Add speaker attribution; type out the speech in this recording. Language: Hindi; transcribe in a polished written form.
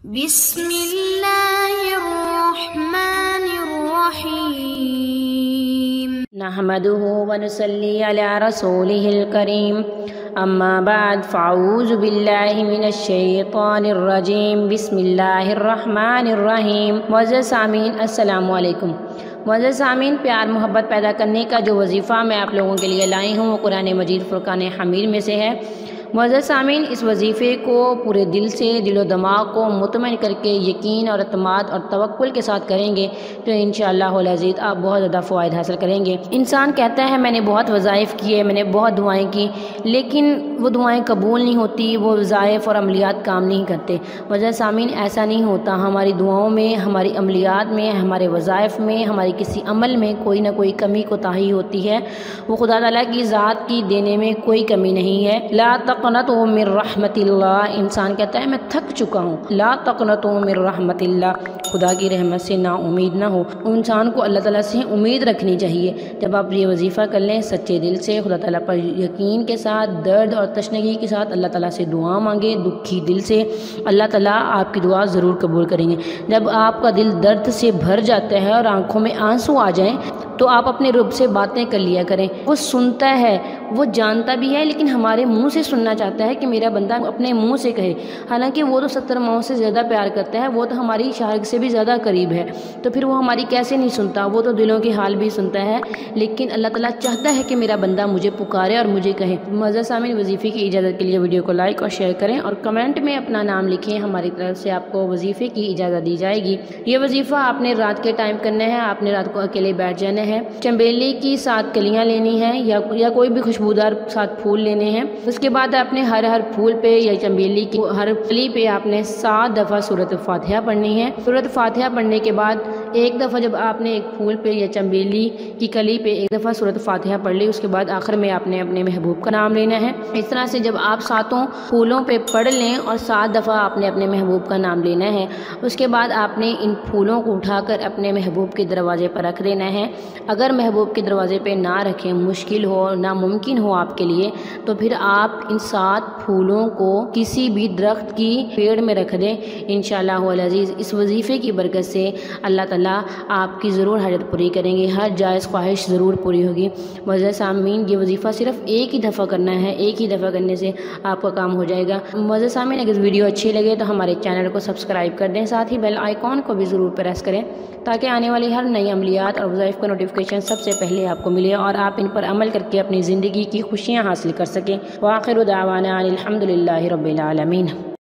Speaker 1: बिस्मिल्लाहिर्रहमानिर्रहीम नहमदुहु व नुसल्ली अला रसूलिहिल करीम अम्मा बाद फ़अऊज़ु बिल्लाहि मिनश शैतानिर रजीम बिस्मिल्लाहिर्रहमानिर्रहीम। मुअज़्ज़ज़ सामीन अस्सलामु अलैकुम। मुअज़्ज़ज़ सामीन, प्यार मोहब्बत पैदा करने का जो वजीफ़ा मैं आप लोगों के लिए लाई हूँ वो कुरान मजीद फ़ुरक़ान हमीद में से है। मुअज़्ज़ज़ सामीन, इस वजीफ़े को पूरे दिल से, दिलो दिमाग को मुतमईन करके यकीन और अतमाद और तवक्कुल के साथ करेंगे तो इंशाअल्लाहुल अज़ीज़ आप बहुत ज़्यादा फ़वाइद हासिल करेंगे। इंसान कहता है मैंने बहुत वज़ाइफ़ किए, मैंने बहुत दुआएं की, लेकिन वो दुआएं कबूल नहीं होती, वो वज़ाइफ़ और अमलियात काम नहीं करते। मुअज़्ज़ज़ सामीन, ऐसा नहीं होता। हमारी दुआओं में, हमारी अमलियात में, हमारे वज़ाइफ़ में, हमारे किसी अमल में कोई ना कोई कमी कोताही होती है। वो खुदा ताला की ज़ात की देने में कोई कमी नहीं है। ला तक़नतु मिर रहमतिल्लाह, इंसान कहता है मैं थक चुका हूँ। ला तक़नतु मिर रहमतिल्लाह, खुदा की रहमत से ना उम्मीद ना हो। इंसान को अल्लाह ताला से उम्मीद रखनी चाहिए। जब आप ये वजीफ़ा कर लें सच्चे दिल से, खुदा ताला पर यकीन के साथ, दर्द और तशनगी के साथ अल्लाह ताला से दुआ मांगे, दुखी दिल से, अल्लाह ताला आपकी दुआ ज़रूर कबूल करेंगे। जब आपका दिल दर्द से भर जाता है और आंखों में आंसू आ जाएं तो आप अपने रब से बातें कर लिया करें। वो सुनता है, वो जानता भी है, लेकिन हमारे मुंह से सुनना चाहता है कि मेरा बंदा अपने मुंह से कहे। हालांकि वो तो 70 माओं से ज़्यादा प्यार करता है, वो तो हमारी शाह से भी ज़्यादा करीब है, तो फिर वो हमारी कैसे नहीं सुनता। वो तो दिलों के हाल भी सुनता है, लेकिन अल्लाह ताला चाहता है कि मेरा बंदा मुझे पुकारे और मुझे कहे। मुअज़्ज़ज़ सामीन, वजीफ़े की इजाज़त के लिए वीडियो को लाइक और शेयर करें और कमेंट में अपना नाम लिखें। हमारी तरफ से आपको वजीफ़े की इजाज़त दी जाएगी। ये वजीफ़ा आपने रात के टाइम करना है। आपने रात को अकेले बैठ जाना है। चंबेली की 7 कलियाँ लेनी है या कोई भी खुशबूदार 7 फूल लेने हैं। उसके बाद आपने हर फूल पे या चंबेली की हर कली पे आपने 7 दफ़ा सूरत फातिहा पढ़नी है। सूरत फातिहा पढ़ने के बाद एक दफ़ा जब आपने एक फूल पे या चंबेली की कली पे एक दफ़ा सूरत फातिहा पढ़ ली, उसके बाद आखिर में आपने अपने महबूब का नाम लेना है। इस तरह से जब आप 7 फूलों पे पढ़ लें और 7 दफ़ा आपने अपने महबूब का नाम लेना है, उसके बाद आपने इन फूलों को उठाकर अपने महबूब के दरवाजे पर रख देना है। अगर महबूब के दरवाजे पे ना रखें, मुश्किल हो, नामुमकिन हो आपके लिए, तो फिर आप इन 7 फूलों को किसी भी दरख्त की पेड़ में रख दें। इंशाअल्लाहुल अज़ीज़ इस वजीफ़े की बरकत से अल्लाह ताला आपकी ज़रूर हाजत पूरी करेंगे, हर जायज़ ख्वाहिश ज़रूर पूरी होगी। मुअज़्ज़ज़ सामीन, ये वजीफ़ा सिर्फ एक ही दफ़ा करना है, एक ही दफ़ा करने से आपका काम हो जाएगा। मुअज़्ज़ज़ सामीन, अगर वीडियो अच्छी लगे तो हमारे चैनल को सब्सक्राइब कर दें, साथ ही बेल आइकॉन को भी ज़रूर प्रेस करें ताकि आने वाली हर नई अमलियात और वज़ाइफ़ का नोटिफिकेशन सबसे पहले आपको मिले और आप इन पर अमल करके अपनी ज़िंदगी की खुशियाँ हासिल कर सकें। व आखिरु दावाना अनिल हम्दुलिल्लाहि रब्बिल आलमीन।